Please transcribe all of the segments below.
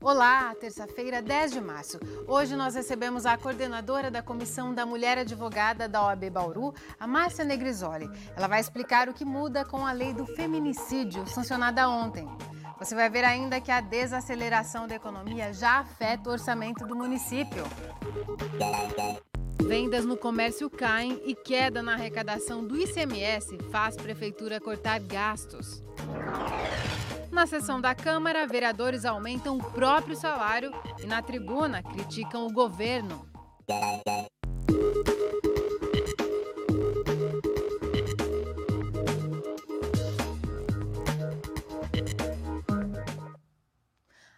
Olá, terça-feira, 10 de março. Hoje nós recebemos a coordenadora da Comissão da Mulher Advogada da OAB Bauru, a Márcia Negrisoli. Ela vai explicar o que muda com a lei do feminicídio, sancionada ontem. Você vai ver ainda que a desaceleração da economia já afeta o orçamento do município. Vendas no comércio caem e queda na arrecadação do ICMS faz prefeitura cortar gastos. Na sessão da Câmara, vereadores aumentam o próprio salário e na tribuna criticam o governo.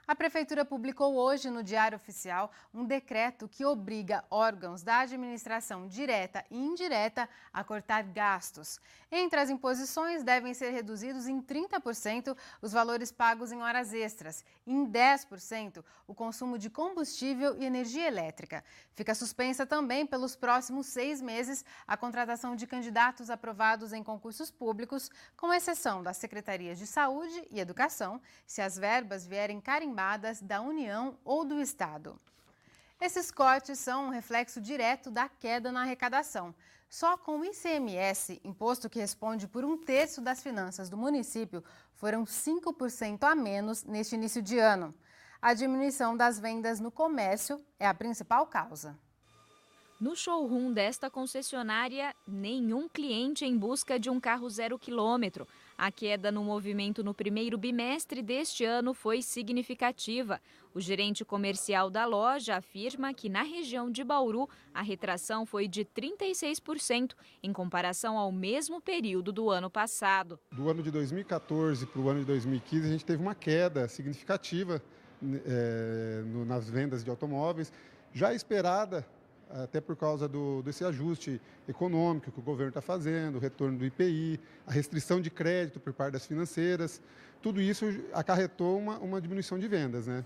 A Prefeitura publicou hoje no Diário Oficial um decreto que obriga órgãos da administração direta e indireta a cortar gastos. Entre as imposições, devem ser reduzidos em 30% os valores pagos em horas extras e em 10% o consumo de combustível e energia elétrica. Fica suspensa também pelos próximos 6 meses a contratação de candidatos aprovados em concursos públicos, com exceção das Secretarias de Saúde e Educação, se as verbas vierem carimbadas da União ou do Estado. Esses cortes são um reflexo direto da queda na arrecadação. Só com o ICMS, imposto que responde por 1/3 das finanças do município, foram 5% a menos neste início de ano. A diminuição das vendas no comércio é a principal causa. No showroom desta concessionária, nenhum cliente em busca de um carro 0 quilômetro. A queda no movimento no primeiro bimestre deste ano foi significativa. O gerente comercial da loja afirma que na região de Bauru a retração foi de 36% em comparação ao mesmo período do ano passado. Do ano de 2014 para o ano de 2015, a gente teve uma queda significativa nas vendas de automóveis, já esperada até por causa desse ajuste econômico que o governo está fazendo, o retorno do IPI, a restrição de crédito por parte das financeiras. Tudo isso acarretou uma diminuição de vendas, né?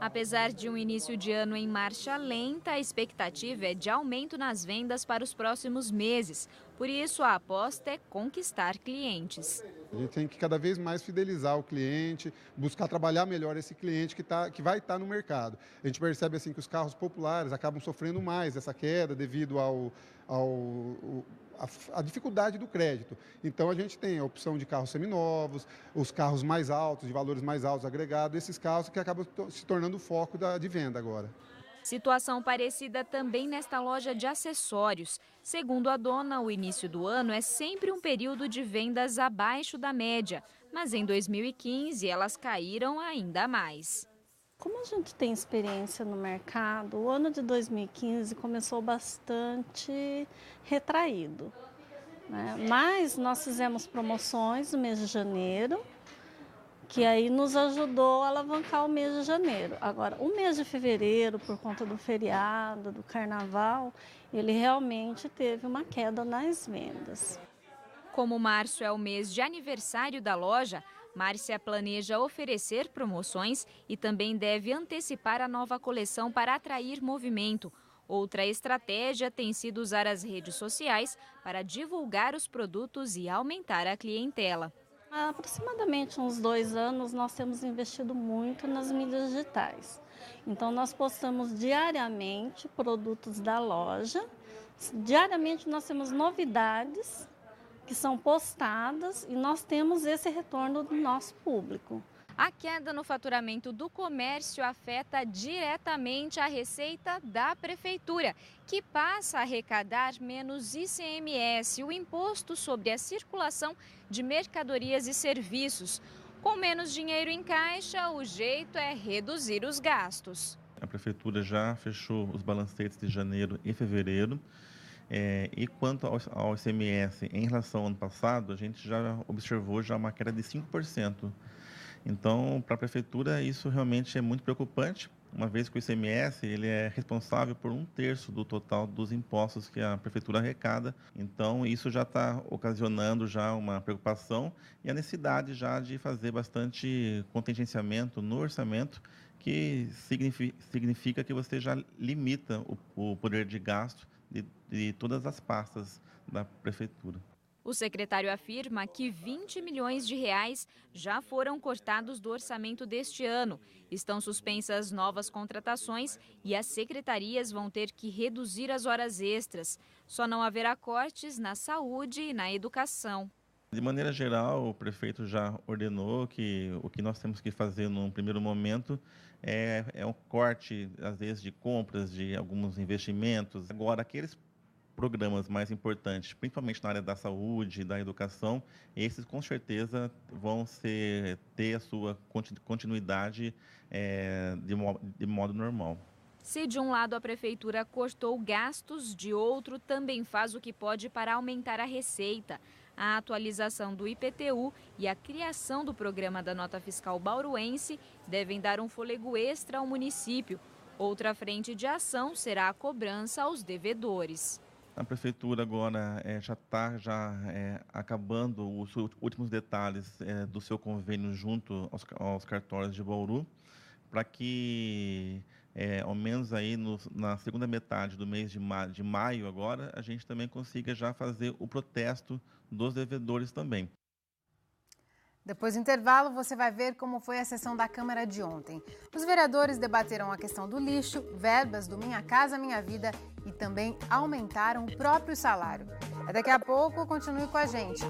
Apesar de um início de ano em marcha lenta, a expectativa é de aumento nas vendas para os próximos meses. Por isso, a aposta é conquistar clientes. A gente tem que cada vez mais fidelizar o cliente, buscar trabalhar melhor esse cliente que vai estar no mercado. A gente percebe assim que os carros populares acabam sofrendo mais essa queda devido à dificuldade do crédito. Então a gente tem a opção de carros seminovos, os carros mais altos, de valores mais altos agregados, esses carros que acabam se tornando o foco de venda agora. Situação parecida também nesta loja de acessórios. Segundo a dona, o início do ano é sempre um período de vendas abaixo da média, mas em 2015 elas caíram ainda mais. Como a gente tem experiência no mercado, o ano de 2015 começou bastante retraído, né? Mas nós fizemos promoções no mês de janeiro, que aí nos ajudou a alavancar o mês de janeiro. Agora, o mês de fevereiro, por conta do feriado, do carnaval, ele realmente teve uma queda nas vendas. Como março é o mês de aniversário da loja, Márcia planeja oferecer promoções e também deve antecipar a nova coleção para atrair movimento. Outra estratégia tem sido usar as redes sociais para divulgar os produtos e aumentar a clientela. Há aproximadamente uns 2 anos, nós temos investido muito nas mídias digitais. Então, nós postamos diariamente produtos da loja. Diariamente, nós temos novidades que são postadas e nós temos esse retorno do nosso público. A queda no faturamento do comércio afeta diretamente a receita da prefeitura, que passa a arrecadar menos ICMS, o imposto sobre a circulação de mercadorias e serviços. Com menos dinheiro em caixa, o jeito é reduzir os gastos. A prefeitura já fechou os balancetes de janeiro e fevereiro. E quanto ao ICMS em relação ao ano passado, a gente já observou já uma queda de 5%. Então, para a prefeitura, isso realmente é muito preocupante, uma vez que o ICMS ele é responsável por 1/3 do total dos impostos que a prefeitura arrecada. Então, isso já está ocasionando já uma preocupação e a necessidade já de fazer bastante contingenciamento no orçamento, que significa que você já limita o poder de gasto de todas as pastas da prefeitura. O secretário afirma que 20 milhões de reais já foram cortados do orçamento deste ano. Estão suspensas novas contratações e as secretarias vão ter que reduzir as horas extras. Só não haverá cortes na saúde e na educação. De maneira geral, o prefeito já ordenou que o que nós temos que fazer num primeiro momento é um corte, às vezes, de compras de alguns investimentos. Agora, aqueles programas mais importantes, principalmente na área da saúde e da educação, esses com certeza vão ter a sua continuidade de modo normal. Se de um lado a prefeitura cortou gastos, de outro também faz o que pode para aumentar a receita. A atualização do IPTU e a criação do programa da nota fiscal bauruense devem dar um fôlego extra ao município. Outra frente de ação será a cobrança aos devedores. A prefeitura agora já está acabando os últimos detalhes do seu convênio junto aos cartórios de Bauru, para que, ao menos aí na segunda metade do mês de maio agora, a gente também consiga já fazer o protesto dos devedores também. Depois do intervalo, você vai ver como foi a sessão da Câmara de ontem. Os vereadores debateram a questão do lixo, verbas do Minha Casa Minha Vida e também aumentaram o próprio salário. Daqui a pouco, continue com a gente.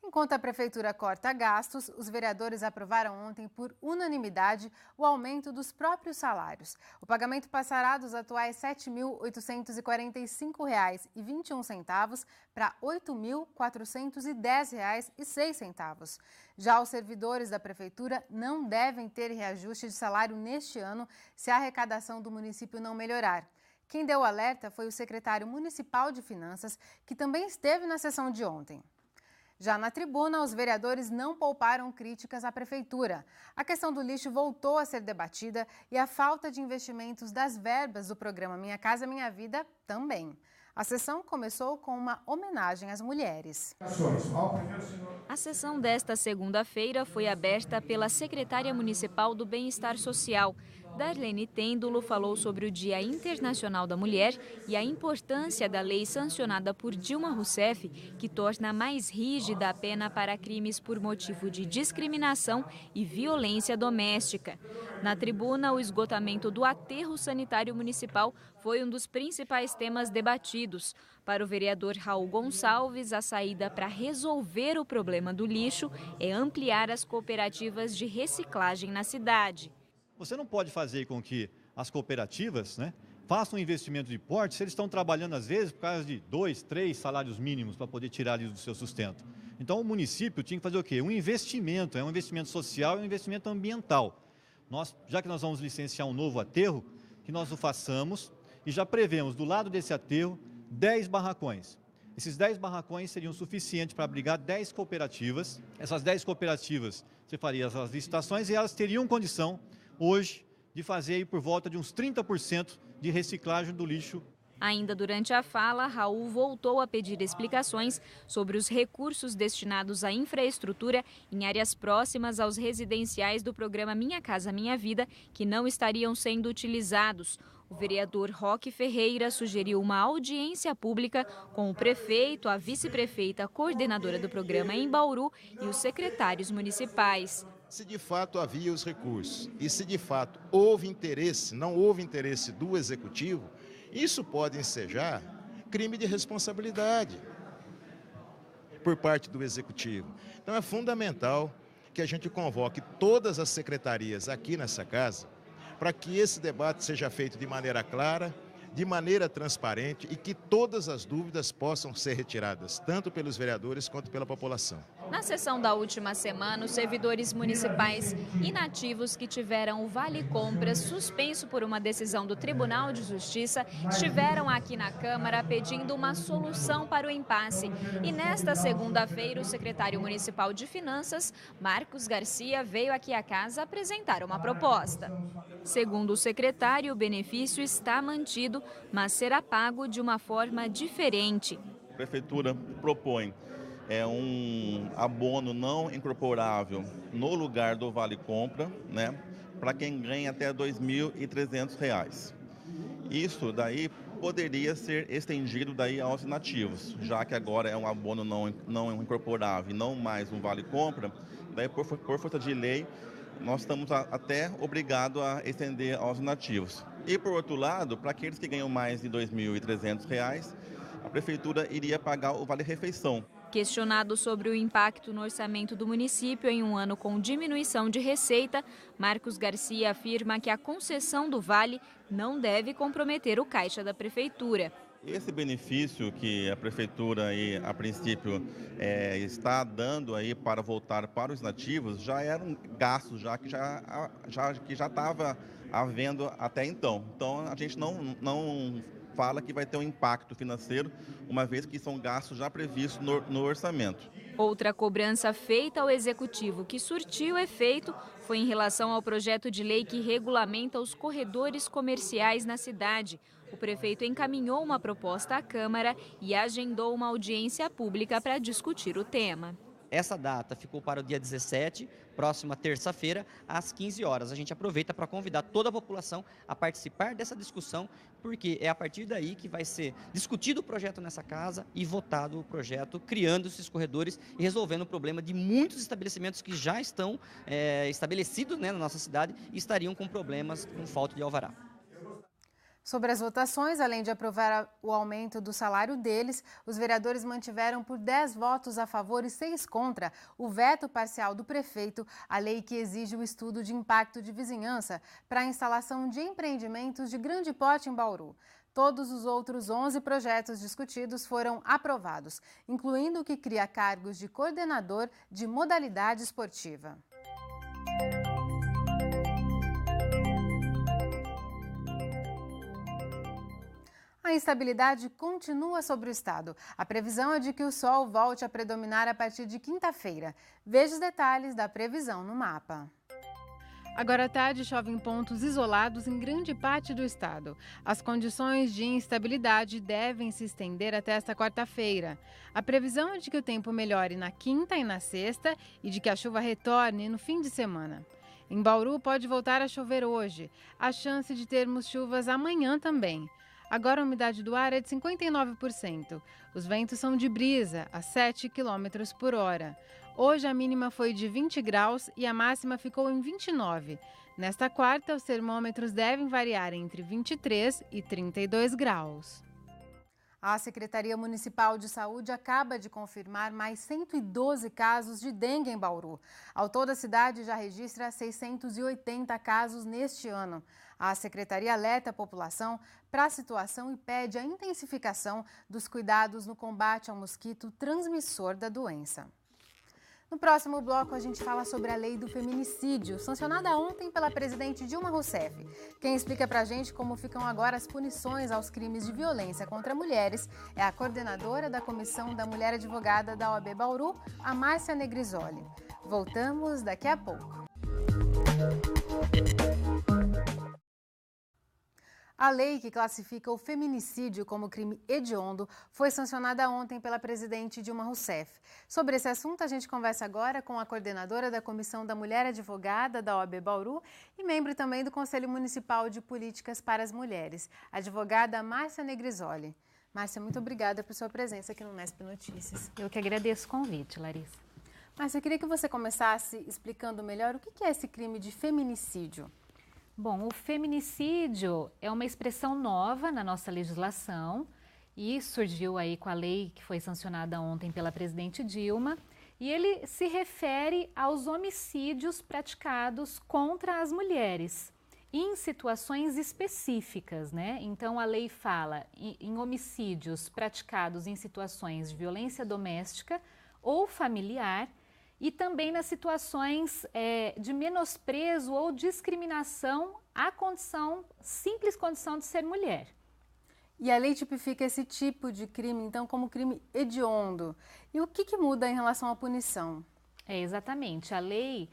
Enquanto a Prefeitura corta gastos, os vereadores aprovaram ontem por unanimidade o aumento dos próprios salários. O pagamento passará dos atuais R$ 7.845,21 para R$ 8.410,06. Já os servidores da Prefeitura não devem ter reajuste de salário neste ano se a arrecadação do município não melhorar. Quem deu o alerta foi o secretário municipal de Finanças, que também esteve na sessão de ontem. Já na tribuna, os vereadores não pouparam críticas à prefeitura. A questão do lixo voltou a ser debatida e a falta de investimentos das verbas do programa Minha Casa Minha Vida também. A sessão começou com uma homenagem às mulheres. A sessão desta segunda-feira foi aberta pela secretária municipal do Bem-Estar Social. Darlene Têndulo falou sobre o Dia Internacional da Mulher e a importância da lei sancionada por Dilma Rousseff, que torna mais rígida a pena para crimes por motivo de discriminação e violência doméstica. Na tribuna, o esgotamento do aterro sanitário municipal foi um dos principais temas debatidos. Para o vereador Raul Gonçalves, a saída para resolver o problema do lixo é ampliar as cooperativas de reciclagem na cidade. Você não pode fazer com que as cooperativas, façam um investimento de porte se eles estão trabalhando, às vezes, por causa de 2, 3 salários mínimos para poder tirar eles do seu sustento. Então, o município tinha que fazer o quê? Um investimento, um investimento social e um investimento ambiental. Já que nós vamos licenciar um novo aterro, que nós o façamos e já prevemos, do lado desse aterro, 10 barracões. Esses 10 barracões seriam suficientes para abrigar 10 cooperativas. Essas 10 cooperativas, você faria as licitações e elas teriam condição hoje de fazer aí por volta de uns 30% de reciclagem do lixo. Ainda durante a fala, Raul voltou a pedir explicações sobre os recursos destinados à infraestrutura em áreas próximas aos residenciais do programa Minha Casa Minha Vida, que não estariam sendo utilizados. O vereador Roque Ferreira sugeriu uma audiência pública com o prefeito, a vice-prefeita, coordenadora do programa em Bauru e os secretários municipais. Se de fato havia os recursos e se de fato houve interesse, não houve interesse do executivo, isso pode ensejar crime de responsabilidade por parte do executivo. Então é fundamental que a gente convoque todas as secretarias aqui nessa casa para que esse debate seja feito de maneira clara, de maneira transparente e que todas as dúvidas possam ser retiradas, tanto pelos vereadores quanto pela população. Na sessão da última semana, os servidores municipais inativos que tiveram o Vale Compras suspenso por uma decisão do Tribunal de Justiça estiveram aqui na Câmara pedindo uma solução para o impasse. E nesta segunda-feira, o secretário municipal de Finanças, Marcos Garcia, veio aqui à casa apresentar uma proposta. Segundo o secretário, o benefício está mantido, mas será pago de uma forma diferente. A Prefeitura propõe um abono não incorporável no lugar do Vale Compra, para quem ganha até R$ 2.300. Isso daí poderia ser estendido daí aos inativos, já que agora é um abono não incorporável e não mais um vale-compra, daí por força de lei nós estamos até obrigados a estender aos inativos. E por outro lado, para aqueles que ganham mais de R$ 2.300, a Prefeitura iria pagar o vale-refeição. Questionado sobre o impacto no orçamento do município em um ano com diminuição de receita, Marcos Garcia afirma que a concessão do vale não deve comprometer o caixa da Prefeitura. Esse benefício que a Prefeitura, aí, a princípio, está dando aí para voltar para os nativos, já eram gastos que já estava havendo até então. Então, a gente não fala que vai ter um impacto financeiro, uma vez que são gastos já previstos no orçamento. Outra cobrança feita ao Executivo que surtiu efeito foi em relação ao projeto de lei que regulamenta os corredores comerciais na cidade. O prefeito encaminhou uma proposta à Câmara e agendou uma audiência pública para discutir o tema. Essa data ficou para o dia 17, próxima terça-feira, às 15 horas. A gente aproveita para convidar toda a população a participar dessa discussão, porque é a partir daí que vai ser discutido o projeto nessa casa e votado o projeto, criando esses corredores e resolvendo o problema de muitos estabelecimentos que já estão estabelecidos, né, na nossa cidade e estariam com problemas com falta de alvará. Sobre as votações, além de aprovar o aumento do salário deles, os vereadores mantiveram por 10 votos a favor e 6 contra o veto parcial do prefeito à lei que exige o estudo de impacto de vizinhança para a instalação de empreendimentos de grande porte em Bauru. Todos os outros 11 projetos discutidos foram aprovados, incluindo o que cria cargos de coordenador de modalidade esportiva. A instabilidade continua sobre o estado. A previsão é de que o sol volte a predominar a partir de quinta-feira. Veja os detalhes da previsão no mapa. Agora à tarde chove em pontos isolados em grande parte do estado. As condições de instabilidade devem se estender até esta quarta-feira. A previsão é de que o tempo melhore na quinta e na sexta e de que a chuva retorne no fim de semana. Em Bauru pode voltar a chover hoje. Há chance de termos chuvas amanhã também. Agora a umidade do ar é de 59%. Os ventos são de brisa, a 7 km por hora. Hoje a mínima foi de 20 graus e a máxima ficou em 29. Nesta quarta, os termômetros devem variar entre 23 e 32 graus. A Secretaria Municipal de Saúde acaba de confirmar mais 112 casos de dengue em Bauru. Ao todo, a cidade já registra 680 casos neste ano. A Secretaria alerta a população para a situação e pede a intensificação dos cuidados no combate ao mosquito transmissor da doença. No próximo bloco, a gente fala sobre a lei do feminicídio, sancionada ontem pela presidente Dilma Rousseff. Quem explica pra gente como ficam agora as punições aos crimes de violência contra mulheres é a coordenadora da Comissão da Mulher Advogada da OAB Bauru, a Márcia Negrisoli. Voltamos daqui a pouco. A lei que classifica o feminicídio como crime hediondo foi sancionada ontem pela presidente Dilma Rousseff. Sobre esse assunto, a gente conversa agora com a coordenadora da Comissão da Mulher Advogada da OAB Bauru e membro também do Conselho Municipal de Políticas para as Mulheres, a advogada Márcia Negrisoli. Márcia, muito obrigada por sua presença aqui no Nesp Notícias. Eu que agradeço o convite, Larissa. Márcia, eu queria que você começasse explicando melhor o que é esse crime de feminicídio. Bom, o feminicídio é uma expressão nova na nossa legislação e surgiu aí com a lei que foi sancionada ontem pela presidente Dilma. E ele se refere aos homicídios praticados contra as mulheres em situações específicas, né? Então, a lei fala em homicídios praticados em situações de violência doméstica ou familiar, e também nas situações de menosprezo ou discriminação à simples condição de ser mulher. E a lei tipifica esse tipo de crime, então, como crime hediondo. E o que muda em relação à punição? Exatamente. A lei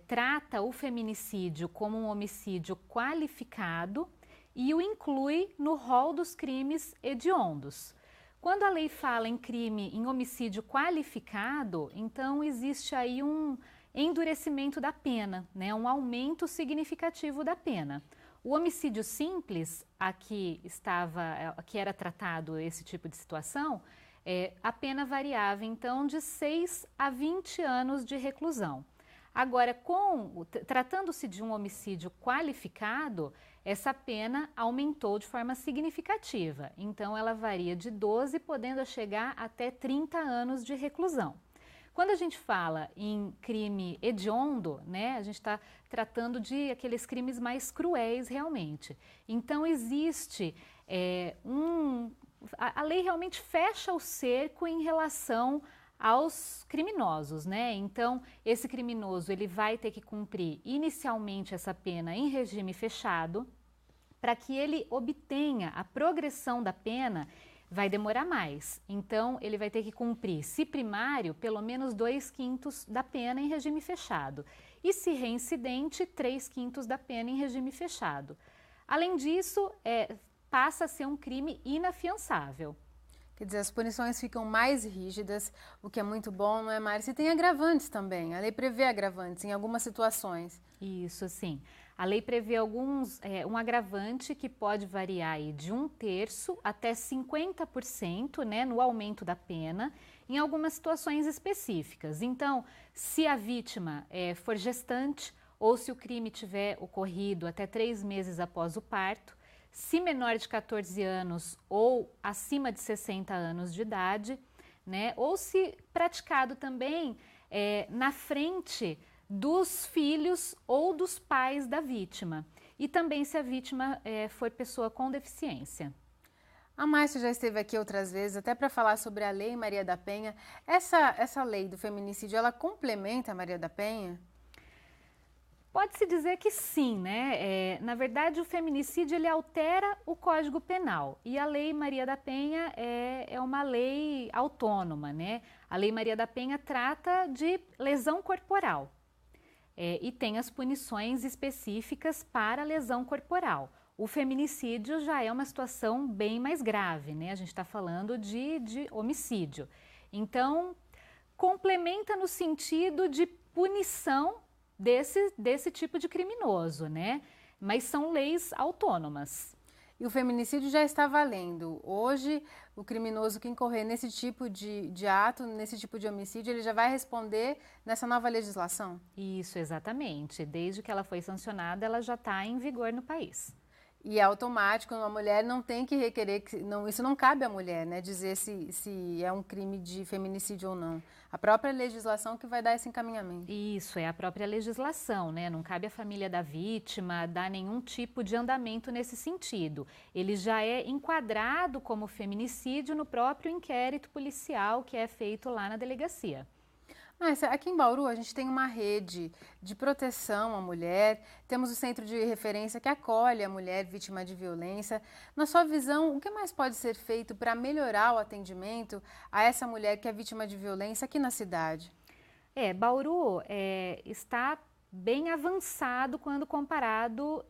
trata o feminicídio como um homicídio qualificado e o inclui no rol dos crimes hediondos. Quando a lei fala em homicídio qualificado, então existe aí um endurecimento da pena, né? Um aumento significativo da pena. O homicídio simples, aqui era tratado esse tipo de situação, a pena variava então de 6 a 20 anos de reclusão. Agora, tratando-se de um homicídio qualificado, essa pena aumentou de forma significativa. Então, ela varia de 12, podendo chegar até 30 anos de reclusão. Quando a gente fala em crime hediondo, né, a gente está tratando de aqueles crimes mais cruéis realmente. Então, existe a lei realmente fecha o cerco em relação aos criminosos, né? Então, esse criminoso ele vai ter que cumprir inicialmente essa pena em regime fechado. Para que ele obtenha a progressão da pena, vai demorar mais. Então, ele vai ter que cumprir, se primário, pelo menos 2/5 da pena em regime fechado. E se reincidente, 3/5 da pena em regime fechado. Além disso, passa a ser um crime inafiançável. Quer dizer, as punições ficam mais rígidas, o que é muito bom, não é, Mari? E tem agravantes também. A lei prevê agravantes em algumas situações. Isso, sim. A lei prevê um agravante que pode variar aí de 1/3 até 50%, né, no aumento da pena, em algumas situações específicas. Então, se a vítima for gestante ou se o crime tiver ocorrido até 3 meses após o parto, se menor de 14 anos ou acima de 60 anos de idade, né, ou se praticado também na frente dos filhos ou dos pais da vítima. E também se a vítima for pessoa com deficiência. A Márcia já esteve aqui outras vezes, até para falar sobre a Lei Maria da Penha. Essa lei do feminicídio, ela complementa a Maria da Penha? Pode-se dizer que sim, né? Na verdade, o feminicídio ele altera o Código Penal e a Lei Maria da Penha é uma lei autônoma, né? A Lei Maria da Penha trata de lesão corporal e tem as punições específicas para lesão corporal. O feminicídio já é uma situação bem mais grave, né? A gente está falando de homicídio. Então, complementa no sentido de punição desse tipo de criminoso, né? Mas são leis autônomas. E o feminicídio já está valendo. Hoje, o criminoso que incorrer nesse tipo de ato, nesse tipo de homicídio, ele já vai responder nessa nova legislação? Isso, exatamente. Desde que ela foi sancionada, ela já está em vigor no país. E é automático, uma mulher não tem que requerer, isso não cabe à mulher, né, dizer se é um crime de feminicídio ou não. A própria legislação que vai dar esse encaminhamento. Isso, é a própria legislação, né? Não cabe à família da vítima dar nenhum tipo de andamento nesse sentido. Ele já é enquadrado como feminicídio no próprio inquérito policial que é feito lá na delegacia. Mas aqui em Bauru a gente tem uma rede de proteção à mulher, temos o centro de referência que acolhe a mulher vítima de violência. Na sua visão, o que mais pode ser feito para melhorar o atendimento a essa mulher que é vítima de violência aqui na cidade? Bauru está bem avançado quando comparado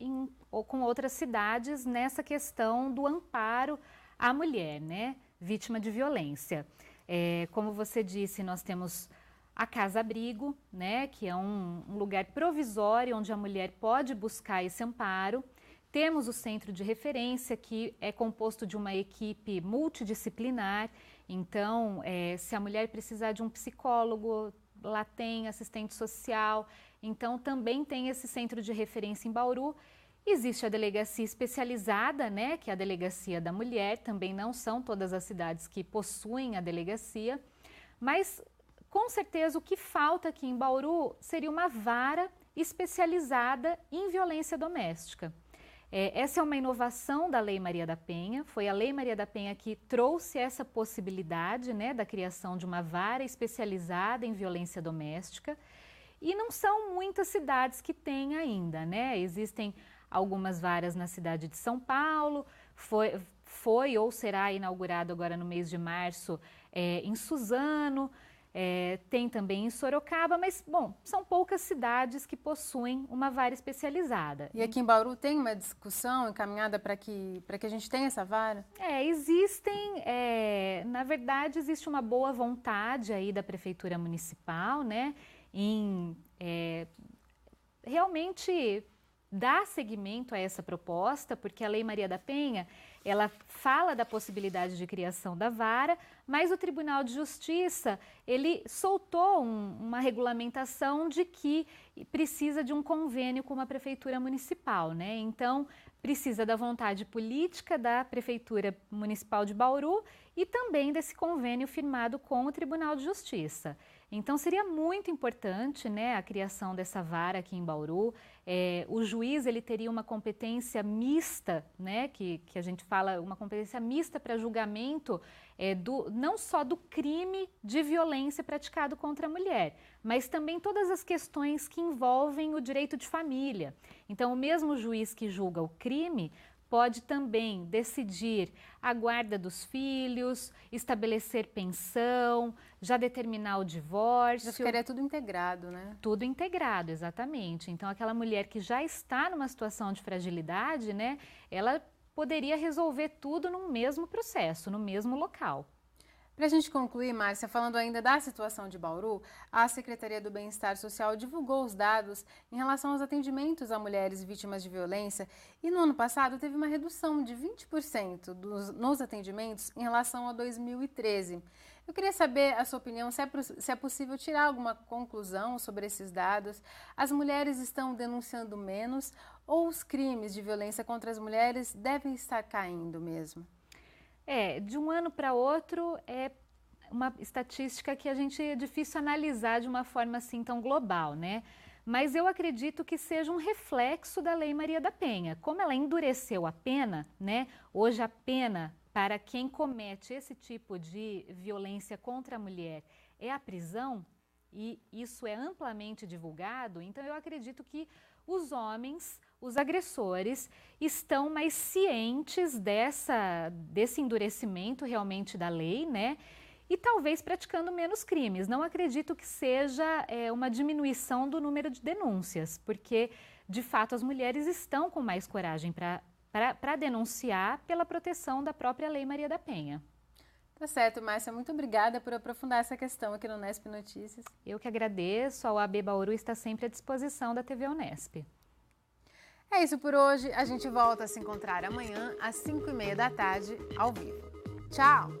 com outras cidades nessa questão do amparo à mulher, né, vítima de violência. Como você disse, nós temos a Casa-Abrigo, né, que é um lugar provisório onde a mulher pode buscar esse amparo. Temos o centro de referência, que é composto de uma equipe multidisciplinar. Então, se a mulher precisar de um psicólogo, lá tem assistente social. Então, também tem esse centro de referência em Bauru. Existe a delegacia especializada, né, que é a Delegacia da Mulher. Também não são todas as cidades que possuem a delegacia, mas com certeza o que falta aqui em Bauru seria uma vara especializada em violência doméstica. Essa é uma inovação da Lei Maria da Penha, foi a Lei Maria da Penha que trouxe essa possibilidade, né, da criação de uma vara especializada em violência doméstica. E não são muitas cidades que têm ainda, né? Existem algumas varas na cidade de São Paulo, foi ou será inaugurado agora no mês de março em Suzano. Tem também em Sorocaba, mas, bom, são poucas cidades que possuem uma vara especializada. E aqui em Bauru tem uma discussão encaminhada para que a gente tenha essa vara? Na verdade, existe uma boa vontade aí da Prefeitura Municipal, né, em realmente dar seguimento a essa proposta, porque a Lei Maria da Penha, ela fala da possibilidade de criação da vara, mas o Tribunal de Justiça, ele soltou uma regulamentação de que precisa de um convênio com a Prefeitura Municipal, né? Então, precisa da vontade política da Prefeitura Municipal de Bauru e também desse convênio firmado com o Tribunal de Justiça. Então, seria muito importante, né, a criação dessa vara aqui em Bauru. O juiz, ele teria uma competência mista, né, que a gente fala, uma competência mista para julgamento não só do crime de violência praticado contra a mulher, mas também todas as questões que envolvem o direito de família. Então, o mesmo juiz que julga o crime pode também decidir a guarda dos filhos, estabelecer pensão, já determinar o divórcio. Já ficaria tudo integrado, né? Tudo integrado, exatamente. Então, aquela mulher que já está numa situação de fragilidade, né, ela poderia resolver tudo no mesmo processo, no mesmo local. Para a gente concluir, Márcia, falando ainda da situação de Bauru, a Secretaria do Bem-Estar Social divulgou os dados em relação aos atendimentos a mulheres vítimas de violência e no ano passado teve uma redução de 20% nos atendimentos em relação a 2013. Eu queria saber a sua opinião, se é possível tirar alguma conclusão sobre esses dados. As mulheres estão denunciando menos ou os crimes de violência contra as mulheres devem estar caindo mesmo? De um ano para outro é uma estatística que é difícil analisar de uma forma assim tão global, né? Mas eu acredito que seja um reflexo da Lei Maria da Penha. Como ela endureceu a pena, né? Hoje a pena para quem comete esse tipo de violência contra a mulher é a prisão, e isso é amplamente divulgado, então eu acredito que os homens, os agressores, estão mais cientes desse endurecimento realmente da lei, né? E talvez praticando menos crimes. Não acredito que seja uma diminuição do número de denúncias, porque, de fato, as mulheres estão com mais coragem para denunciar pela proteção da própria Lei Maria da Penha. Tá certo, Márcia. Muito obrigada por aprofundar essa questão aqui no Unesp Notícias. Eu que agradeço. A OAB Bauru está sempre à disposição da TV Unesp. É isso por hoje. A gente volta a se encontrar amanhã às 5h30 da tarde, ao vivo. Tchau!